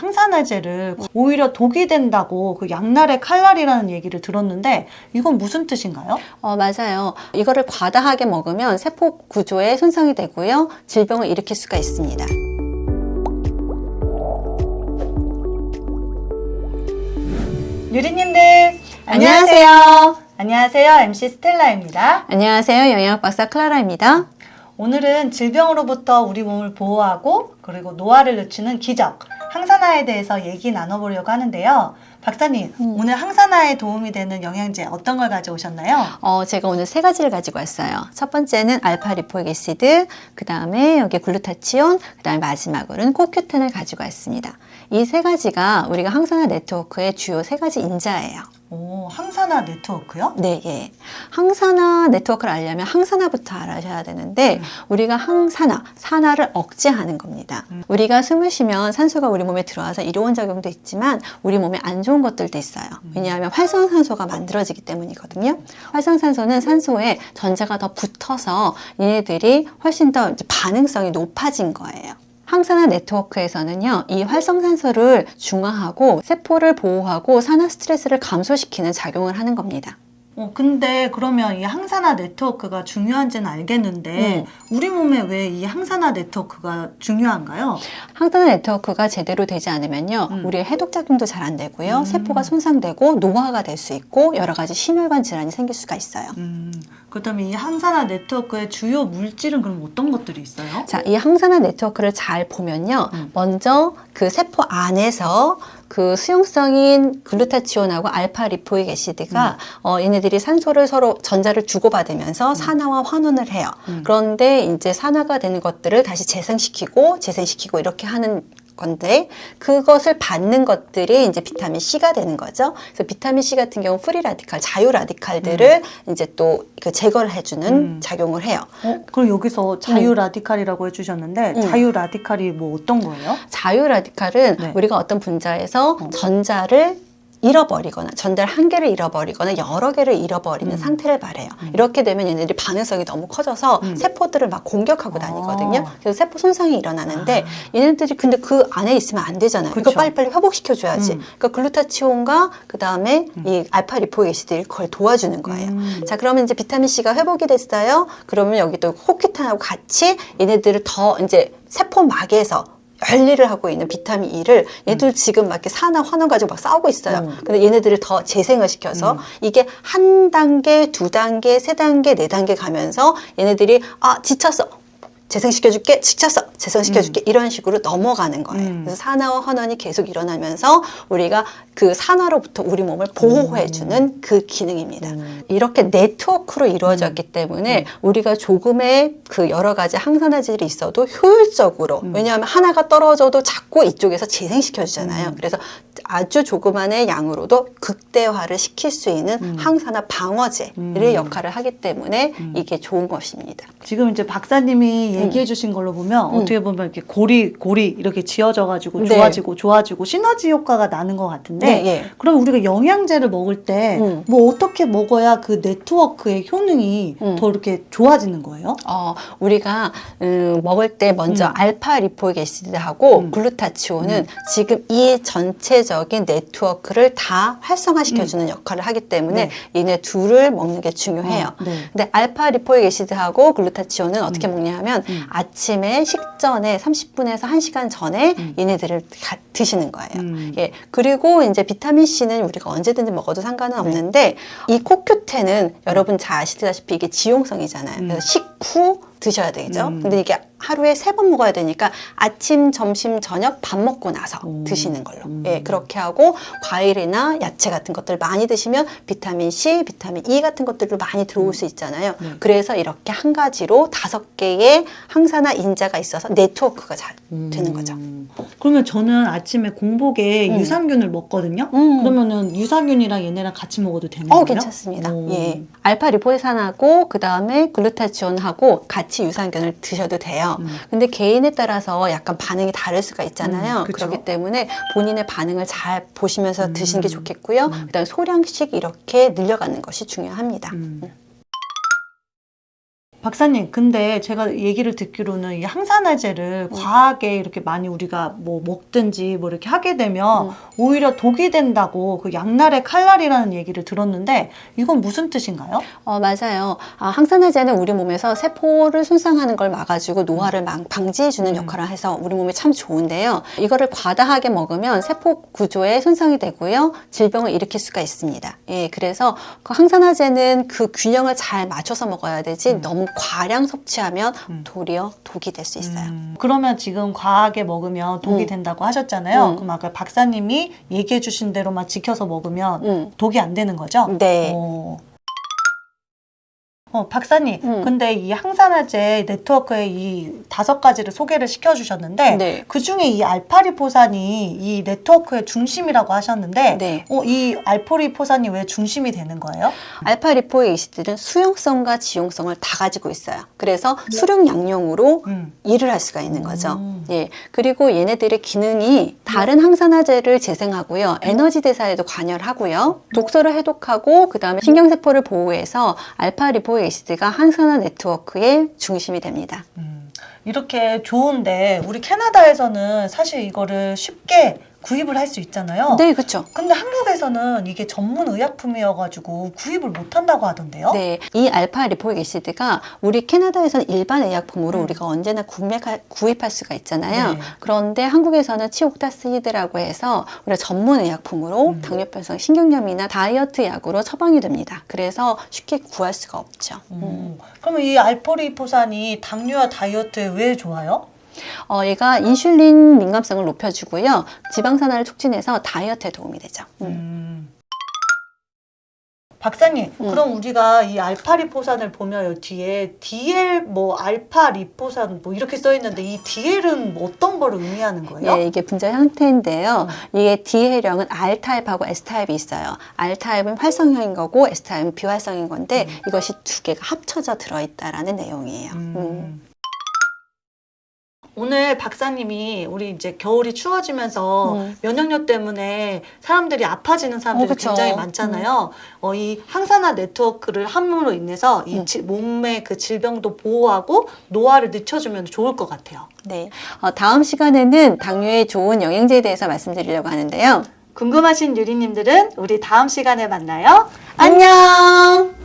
항산화제를 오히려 독이 된다고 그 양날의 칼날이라는 얘기를 들었는데 이건 무슨 뜻인가요? 맞아요. 이거를 과다하게 먹으면 세포 구조에 손상이 되고요. 질병을 일으킬 수가 있습니다. 유리님들 안녕하세요. 안녕하세요. MC 스텔라입니다. 안녕하세요. 영양학 박사 클라라입니다. 오늘은 질병으로부터 우리 몸을 보호하고 그리고 노화를 늦추는 기적, 항산화에 대해서 얘기 나눠보려고 하는데요. 박사님, 오늘 항산화에 도움이 되는 영양제 어떤 걸 가져오셨나요? 제가 오늘 세 가지를 가지고 왔어요. 첫 번째는 알파 리포익 애시드, 그 다음에 여기 글루타치온, 그 다음에 마지막으로는 코큐텐을 가지고 왔습니다. 이 세 가지가 우리가 항산화 네트워크의 주요 세 가지 인자예요. 오, 항산화 네트워크요? 네, 예. 항산화 네트워크를 알려면 항산화부터 알아셔야 되는데 우리가 산화를 억제하는 겁니다. 우리가 숨을 쉬면 산소가 우리 몸에 들어와서 이로운 작용도 있지만 우리 몸에 안 좋은 것들도 있어요. 왜냐하면 활성산소가 만들어지기 때문이거든요. 활성산소는 산소에 전자가 더 붙어서 얘네들이 훨씬 더 반응성이 높아진 거예요. 항산화 네트워크에서는요, 이 활성산소를 중화하고 세포를 보호하고 산화 스트레스를 감소시키는 작용을 하는 겁니다. 근데 그러면 이 항산화 네트워크가 중요한지는 알겠는데 우리 몸에 왜 이 항산화 네트워크가 중요한가요? 항산화 네트워크가 제대로 되지 않으면요, 우리의 해독작용도 잘 안 되고요, 세포가 손상되고 노화가 될 수 있고 여러 가지 심혈관 질환이 생길 수가 있어요. 그렇다면 이 항산화 네트워크의 주요 물질은 그럼 어떤 것들이 있어요? 자, 이 항산화 네트워크를 잘 보면요, 먼저 그 세포 안에서 그 수용성인 글루타치온하고 알파 리포익 애시드가 얘네들이 산소를 서로 전자를 주고받으면서 산화와 환원을 해요. 그런데 이제 산화가 되는 것들을 다시 재생시키고 이렇게 하는 건데 그것을 받는 것들이 이제 비타민 C가 되는 거죠. 그래서 비타민 C 같은 경우 프리 라디칼, 자유 라디칼들을 이제 또 그 제거를 해주는 작용을 해요. 그럼 여기서 자유 라디칼이라고 해주셨는데 자유 라디칼이 뭐 어떤 거예요? 자유 라디칼은 네. 우리가 어떤 분자에서 전자를 잃어버리거나 전달 한 개를 잃어버리거나 여러 개를 잃어버리는 상태를 말해요. 이렇게 되면 얘네들이 반응성이 너무 커져서 세포들을 막 공격하고 다니거든요. 그래서 세포 손상이 일어나는데 얘네들이 근데 그 안에 있으면 안 되잖아요. 그렇죠. 이거 빨리빨리 회복시켜줘야지. 그러니까 글루타치온과 그 다음에 이 알파 리포익 애시드를 그걸 도와주는 거예요. 자, 그러면 이제 비타민 C가 회복이 됐어요. 그러면 여기 또 코큐탄하고 같이 얘네들을 더 이제 세포막에서 열일을 하고 있는 비타민 E를 얘들 지금 막 이렇게 산화 환원 가지고 막 싸우고 있어요. 근데 얘네들을 더 재생을 시켜서 이게 한 단계, 두 단계, 세 단계, 네 단계 가면서 얘네들이 지쳤어. 재생시켜줄게, 지쳤어, 재생시켜줄게, 이런 식으로 넘어가는 거예요. 그래서 산화와 환원이 계속 일어나면서 우리가 그 산화로부터 우리 몸을 보호해주는 그 기능입니다. 이렇게 네트워크로 이루어졌기 때문에 우리가 조금의 그 여러 가지 항산화질이 있어도 효율적으로, 왜냐하면 하나가 떨어져도 자꾸 이쪽에서 재생시켜주잖아요. 그래서 아주 조그만의 양으로도 극대화를 시킬 수 있는 항산화 방어제의 역할을 하기 때문에 이게 좋은 것입니다. 지금 이제 박사님이 얘기해 주신 걸로 보면 어떻게 보면 이렇게 고리 이렇게 지어져 가지고 네. 좋아지고 시너지 효과가 나는 것 같은데 네, 예. 그럼 우리가 영양제를 먹을 때 뭐 어떻게 먹어야 그 네트워크의 효능이 더 이렇게 좋아지는 거예요? 우리가 먹을 때 먼저 알파 리포익 애시드하고 글루타치온은 지금 이 전체적인 네트워크를 다 활성화시켜주는 역할을 하기 때문에 얘네 둘을 먹는 게 중요해요. 근데 알파 리포익 애시드하고 글루타치온은 어떻게 먹냐 하면 아침에 식전에 30분에서 1시간 전에 얘네들을 드시는 거예요. 예. 그리고 이제 비타민 C는 우리가 언제든지 먹어도 상관은 없는데 이 코큐텐은 여러분 잘 아시다시피 이게 지용성이잖아요. 그래서 식후 드셔야 되겠죠. 근데 이게 하루에 3번 먹어야 되니까 아침, 점심, 저녁 밥 먹고 나서 드시는 걸로. 예, 그렇게 하고 과일이나 야채 같은 것들 많이 드시면 비타민 C, 비타민 E 같은 것들도 많이 들어올 수 있잖아요. 그래서 이렇게 한 가지로 5개의 항산화 인자가 있어서 네트워크가 잘 되는 거죠. 그러면 저는 아침에 공복에 유산균을 먹거든요. 그러면은 유산균이랑 얘네랑 같이 먹어도 되는 거예요? 괜찮습니다. 예. 알파 리포산하고 그 다음에 글루타치온하고 같이 유산균을 드셔도 돼요. 근데 개인에 따라서 약간 반응이 다를 수가 있잖아요. 그쵸? 그렇기 때문에 본인의 반응을 잘 보시면서 드시는 게 좋겠고요. 그다음에 소량씩 이렇게 늘려가는 것이 중요합니다. 박사님, 근데 제가 얘기를 듣기로는 이 항산화제를 과하게 이렇게 많이 우리가 뭐 먹든지 뭐 이렇게 하게 되면 오히려 독이 된다고 그 양날의 칼날이라는 얘기를 들었는데 이건 무슨 뜻인가요? 맞아요. 항산화제는 우리 몸에서 세포를 손상하는 걸 막아주고 노화를 방지해주는 역할을 해서 우리 몸에 참 좋은데요. 이거를 과다하게 먹으면 세포 구조에 손상이 되고요. 질병을 일으킬 수가 있습니다. 예, 그래서 그 항산화제는 그 균형을 잘 맞춰서 먹어야 되지 너무 과량 섭취하면 도리어 독이 될 수 있어요. 그러면 지금 과하게 먹으면 독이 된다고 하셨잖아요. 그럼 아까 박사님이 얘기해 주신 대로만 지켜서 먹으면 독이 안 되는 거죠? 네. 박사님, 근데 이 항산화제 네트워크에 이 5가지를 소개를 시켜주셨는데, 네. 그 중에 이 알파리포산이 이 네트워크의 중심이라고 하셨는데, 네. 이 알파리포산이 왜 중심이 되는 거예요? 알파리포에이시드는 수용성과 지용성을 다 가지고 있어요. 그래서 수륙 양용으로 일을 할 수가 있는 거죠. 예. 그리고 얘네들의 기능이 다른 항산화제를 재생하고요. 에너지 대사에도 관여를 하고요. 독소를 해독하고 그다음에 신경세포를 보호해서 알파리포에이시드가 항산화 네트워크의 중심이 됩니다. 이렇게 좋은데 우리 캐나다에서는 사실 이거를 쉽게 구입을 할 수 있잖아요. 네, 그렇죠. 근데 한국에서는 이게 전문 의약품이어가지고 구입을 못 한다고 하던데요? 네, 이 알파 리포익 애시드가 우리 캐나다에서는 일반 의약품으로 우리가 언제나 구입할 수가 있잖아요. 네. 그런데 한국에서는 치옥타스이드라고 해서 우리가 전문 의약품으로 당뇨병성 신경염이나 다이어트 약으로 처방이 됩니다. 그래서 쉽게 구할 수가 없죠. 그러면 이 알포리포산이 당뇨와 다이어트에 왜 좋아요? 얘가 인슐린 민감성을 높여주고요. 지방산화를 促진해서 다이어트에 도움이 되죠. 박사님, 그럼 우리가 이 알파리포산을 보면 여기 뒤에 DL 뭐 알파리포산 뭐 이렇게 써 있는데 이 DL은 어떤 걸 의미하는 거예요? 예, 이게 분자 형태인데요. 이게 D해령은 R타입하고 S타입이 있어요. R타입은 활성형인 거고 S타입은 비활성인 건데 이것이 두 개가 합쳐져 들어있다라는 내용이에요. 오늘 박사님이 우리 이제 겨울이 추워지면서 면역력 때문에 사람들이 아파지는 사람들이 그쵸. 굉장히 많잖아요. 이 항산화 네트워크를 함으로 인해서 이 몸의 그 질병도 보호하고 노화를 늦춰주면 좋을 것 같아요. 네, 다음 시간에는 당뇨에 좋은 영양제에 대해서 말씀드리려고 하는데요. 궁금하신 유리님들은 우리 다음 시간에 만나요. 안녕!